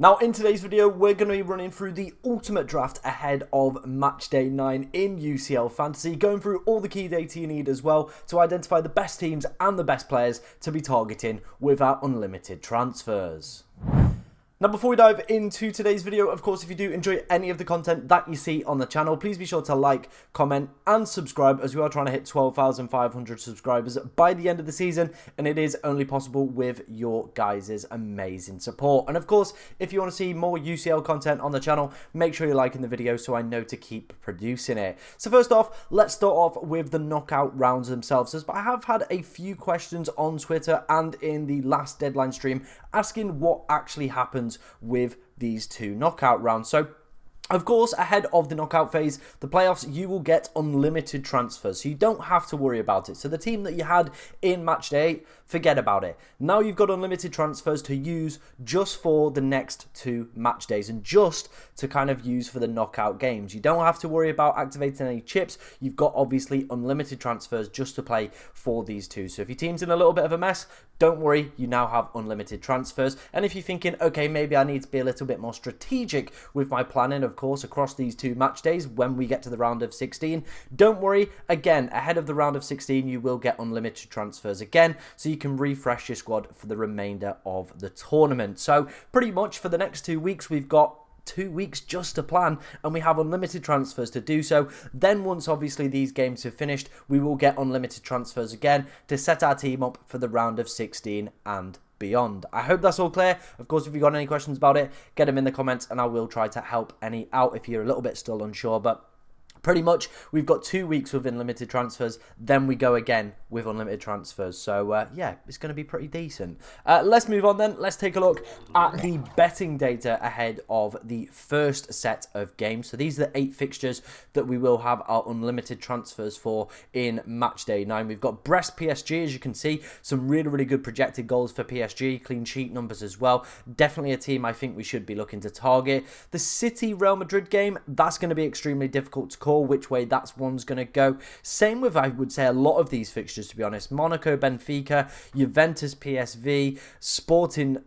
Now, in today's video, we're going to be running through the ultimate draft ahead of Matchday 9 in UCL Fantasy, going through all the key data you need as well to identify the best teams and the best players to be targeting with our unlimited transfers. Now, before we dive into today's video, of course, if you do enjoy any of the content that you see on the channel, please be sure to like, comment, and subscribe, as we are trying to hit 12,500 subscribers by the end of the season, and it is only possible with your guys' amazing support. And of course, if you want to see more UCL content on the channel, make sure you're liking the video so I know to keep producing it. So first off, let's start off with the knockout rounds themselves, as I have had a few questions on Twitter and in the last deadline stream asking what actually happens with these two knockout rounds. So of course, ahead of the knockout phase, the playoffs, you will get unlimited transfers, so you don't have to worry about it. So the team that you had in Matchday 8, forget about it. Now you've got unlimited transfers to use just for the next two match days and just to kind of use for the knockout games. You don't have to worry about activating any chips. You've got obviously unlimited transfers just to play for these two. So if your team's in a little bit of a mess, don't worry, you now have unlimited transfers. And if you're thinking, okay, maybe I need to be a little bit more strategic with my planning, of course, across these two match days when we get to the round of 16, don't worry. Again, ahead of the round of 16, you will get unlimited transfers again, so you can refresh your squad for the remainder of the tournament. So pretty much for the next 2 weeks, we've got 2 weeks just to plan, and we have unlimited transfers to do so. Then once obviously these games have finished, we will get unlimited transfers again to set our team up for the round of 16 and beyond. I hope that's all clear. Of course, if you've got any questions about it, get them in the comments and I will try to help any out if you're a little bit still unsure. But pretty much, we've got 2 weeks with unlimited transfers, then we go again with unlimited transfers. So, yeah, it's going to be pretty decent. Let's move on then. Let's take a look at the betting data ahead of the first set of games. So these are the 8 fixtures that we will have our unlimited transfers for in Matchday 9. We've got Brest PSG, as you can see, some really, really good projected goals for PSG, clean sheet numbers as well. Definitely a team I think we should be looking to target. The City Real Madrid game, that's going to be extremely difficult to call which way that one's going to go. Same with, I would say, a lot of these fixtures, to be honest. Monaco, Benfica, Juventus, PSV, Sporting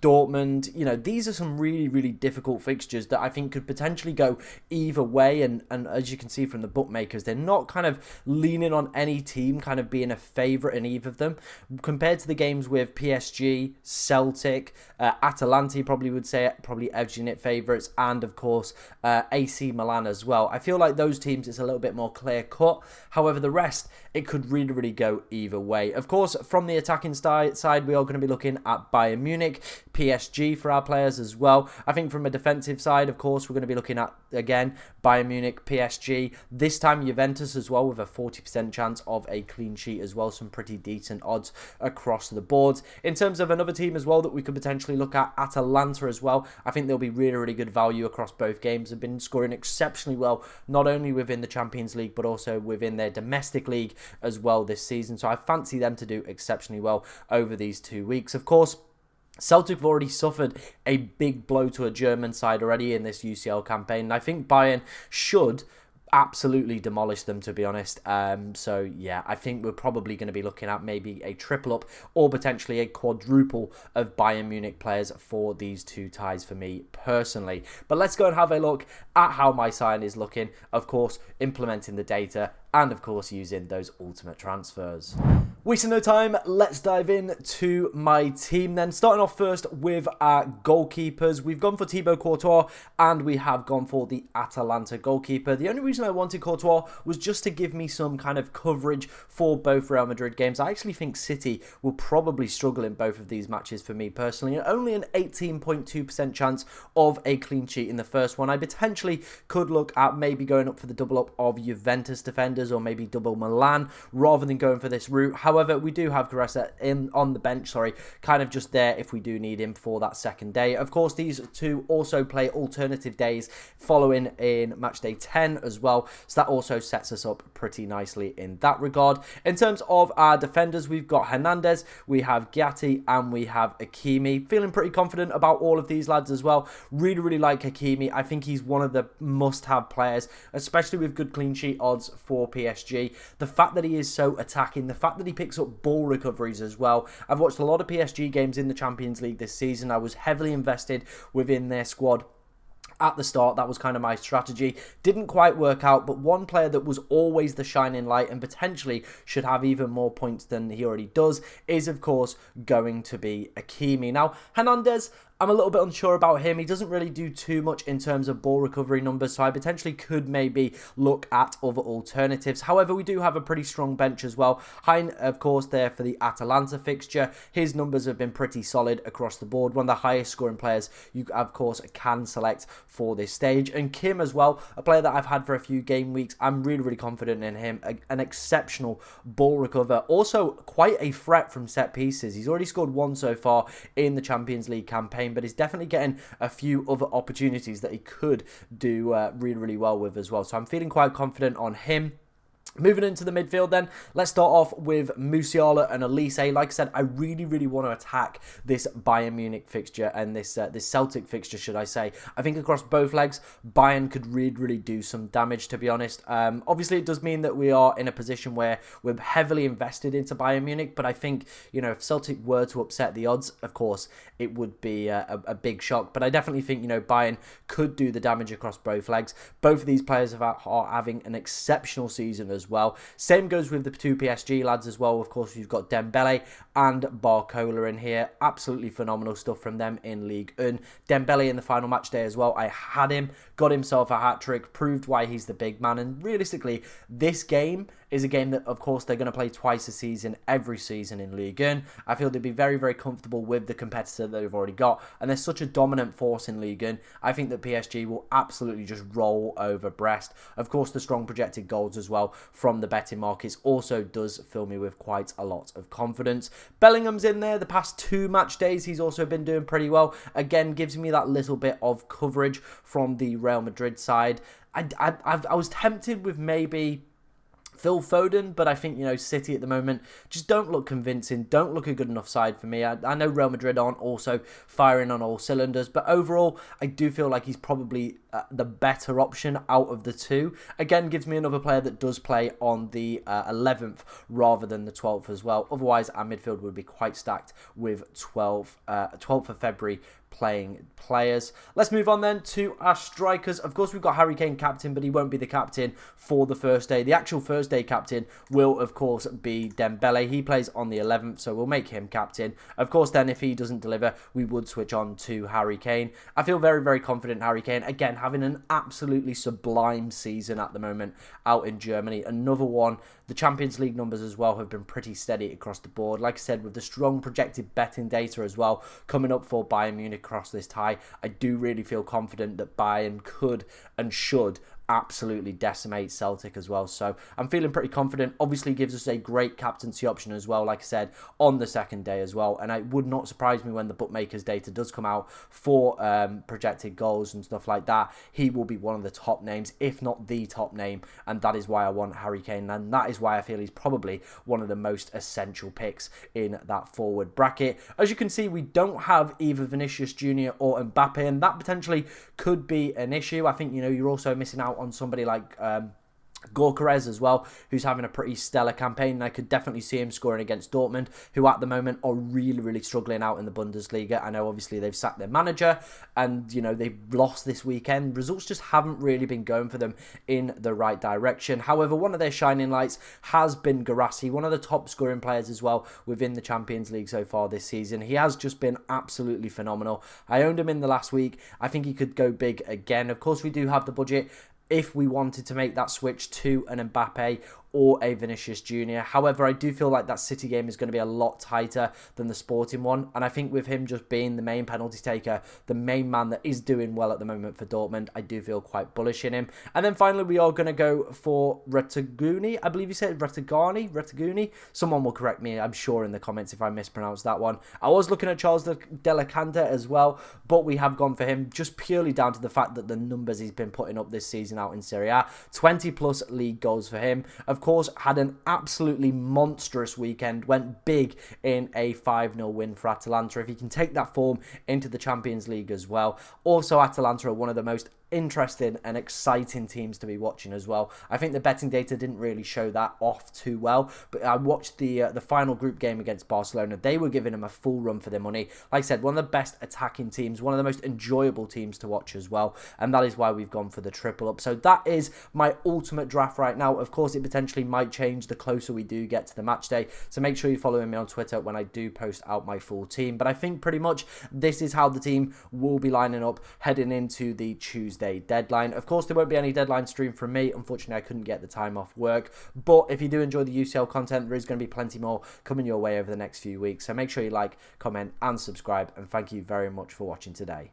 Dortmund, you know, these are some really, really difficult fixtures that I think could potentially go either way. And as you can see from the bookmakers, they're not kind of leaning on any team kind of being a favourite in either of them. Compared to the games with PSG, Celtic, Atalanta, probably would say probably edging it favourites, and of course AC Milan as well. I feel like those teams, it's a little bit more clear cut. However, the rest, it could really, really go either way. Of course, from the attacking side, we are going to be looking at Bayern Munich, PSG for our players as well. I think from a defensive side, of course, we're going to be looking at, again, Bayern Munich, PSG. This time, Juventus as well, with a 40% chance of a clean sheet as well. Some pretty decent odds across the board. In terms of another team as well that we could potentially look at, Atalanta as well. I think there'll be really, really good value across both games. They've been scoring exceptionally well, not only within the Champions League, but also within their domestic league as well this season. So I fancy them to do exceptionally well over these 2 weeks. Of course, Celtic have already suffered a big blow to a German side already in this UCL campaign. And I think Bayern should absolutely demolish them, to be honest. So yeah, I think we're probably going to be looking at maybe a triple up or potentially a quadruple of Bayern Munich players for these two ties for me personally. But let's go and have a look at how my side is looking. Of course, implementing the data and of course using those ultimate transfers. Wasting no time, let's dive in to my team then. Starting off first with our goalkeepers. We've gone for Thibaut Courtois and we have gone for the Atalanta goalkeeper. The only reason I wanted Courtois was just to give me some kind of coverage for both Real Madrid games. I actually think City will probably struggle in both of these matches for me personally. And only an 18.2% chance of a clean sheet in the first one. I potentially could look at maybe going up for the double up of Juventus defenders or maybe double Milan rather than going for this route. However, we do have Caressa on the bench, kind of just there if we do need him for that second day. Of course, these two also play alternative days following in Matchday 10 as well, so that also sets us up pretty nicely in that regard. In terms of our defenders, we've got Hernandez, we have Gatti, and we have Hakimi. Feeling pretty confident about all of these lads as well. Really, really like Hakimi. I think he's one of the must-have players, especially with good clean sheet odds for for PSG. The fact that he is so attacking, the fact that he picks up ball recoveries as well. I've watched a lot of PSG games in the Champions League this season. I was heavily invested within their squad at the start. That was kind of my strategy. Didn't quite work out, but one player that was always the shining light and potentially should have even more points than he already does is, of course, going to be Hakimi. Now, Hernandez, I'm a little bit unsure about him. He doesn't really do too much in terms of ball recovery numbers, so I potentially could maybe look at other alternatives. However, we do have a pretty strong bench as well. Hein, of course, there for the Atalanta fixture. His numbers have been pretty solid across the board. One of the highest scoring players you, of course, can select for this stage. And Kim as well, a player that I've had for a few game weeks. I'm really, really confident in him. An exceptional ball recover. Also, quite a threat from set pieces. He's already scored one so far in the Champions League campaign, but he's definitely getting a few other opportunities that he could do really, really well with as well. So I'm feeling quite confident on him. Moving into the midfield then, let's start off with Musiala and Elise. Like I said, I really, really want to attack this Bayern Munich fixture and this Celtic fixture, should I say. I think across both legs, Bayern could really, really do some damage, to be honest. Obviously, it does mean that we are in a position where we're heavily invested into Bayern Munich, but I think, you know, if Celtic were to upset the odds, of course, it would be a big shock. But I definitely think, you know, Bayern could do the damage across both legs. Both of these players are having an exceptional season as well. Same goes with the two PSG lads as well. Of course, we've got Dembele and Barcola in here. Absolutely phenomenal stuff from them in Ligue 1. Dembele in the final match day as well. I had him, got himself a hat-trick, proved why he's the big man. And realistically, this game is a game that, of course, they're going to play twice a season, every season in Ligue 1. I feel they'd be very, very comfortable with the competitor that they've already got. And they're such a dominant force in Ligue 1. I think that PSG will absolutely just roll over Brest. Of course, the strong projected goals as well from the betting markets also does fill me with quite a lot of confidence. Bellingham's in there. The past 2 match days, he's also been doing pretty well. Again, gives me that little bit of coverage from the Real Madrid side. I was tempted with maybe Phil Foden, but I think, you know, City at the moment just don't look convincing, don't look a good enough side for me. I know Real Madrid aren't also firing on all cylinders, but overall, I do feel like he's probably the better option out of the two. Again, gives me another player that does play on the 11th rather than the 12th as well. Otherwise, our midfield would be quite stacked with 12th of February playing players. Let's move on then to our strikers. Of course, we've got Harry Kane captain, but he won't be the captain for the first day. The actual first day captain will, of course, be Dembele. He plays on the 11th, so we'll make him captain. Of course, then if he doesn't deliver, we would switch on to Harry Kane. I feel very, very confident in Harry Kane. Again, having an absolutely sublime season at the moment out in Germany. Another one. The Champions League numbers as well have been pretty steady across the board. Like I said, with the strong projected betting data as well coming up for Bayern Munich across this tie, I do really feel confident that Bayern could and should absolutely decimate Celtic as well. So I'm feeling pretty confident. Obviously gives us a great captaincy option as well, like I said, on the second day as well. And it would not surprise me when the bookmakers data does come out for projected goals and stuff like that. He will be one of the top names, if not the top name. And that is why I want Harry Kane. And that is why I feel he's probably one of the most essential picks in that forward bracket. As you can see, we don't have either Vinicius Jr. or Mbappe, and that potentially could be an issue. I think, you know, you're also missing out on somebody like Gyökeres as well, who's having a pretty stellar campaign, and I could definitely see him scoring against Dortmund, who at the moment are really, really struggling out in the Bundesliga. I know obviously they've sacked their manager and, you know, they've lost this weekend. Results just haven't really been going for them in the right direction. However, one of their shining lights has been Guirassy, one of the top scoring players as well within the Champions League so far this season. He has just been absolutely phenomenal. I owned him in the last week. I think he could go big again. Of course, we do have the budget if we wanted to make that switch to an Mbappe or a Vinicius Jr. However, I do feel like that City game is going to be a lot tighter than the Sporting one. And I think with him just being the main penalty taker, the main man that is doing well at the moment for Dortmund, I do feel quite bullish in him. And then finally, we are going to go for Reteguni. I believe you said Reteguni. Someone will correct me, I'm sure, in the comments if I mispronounced that one. I was looking at Charles de la Cante as well, but we have gone for him just purely down to the fact that the numbers he's been putting up this season out in Serie A. 20 plus league goals for him. Of course, had an absolutely monstrous weekend, went big in a 5-0 win for Atalanta. If he can take that form into the Champions League as well. Also, Atalanta are one of the most interesting and exciting teams to be watching as well. I think the betting data didn't really show that off too well, but I watched the final group game against Barcelona. They were giving them a full run for their money. Like I said, one of the best attacking teams, one of the most enjoyable teams to watch as well, and that is why we've gone for the triple up. So that is my ultimate draft right now. Of course, it potentially might change the closer we do get to the match day, so make sure you're following me on Twitter when I do post out my full team. But I think pretty much this is how the team will be lining up heading into the Tuesday deadline. Of course, there won't be any deadline stream from me. Unfortunately, I couldn't get the time off work. But if you do enjoy the UCL content, there is going to be plenty more coming your way over the next few weeks. So make sure you like, comment, and subscribe. And thank you very much for watching today.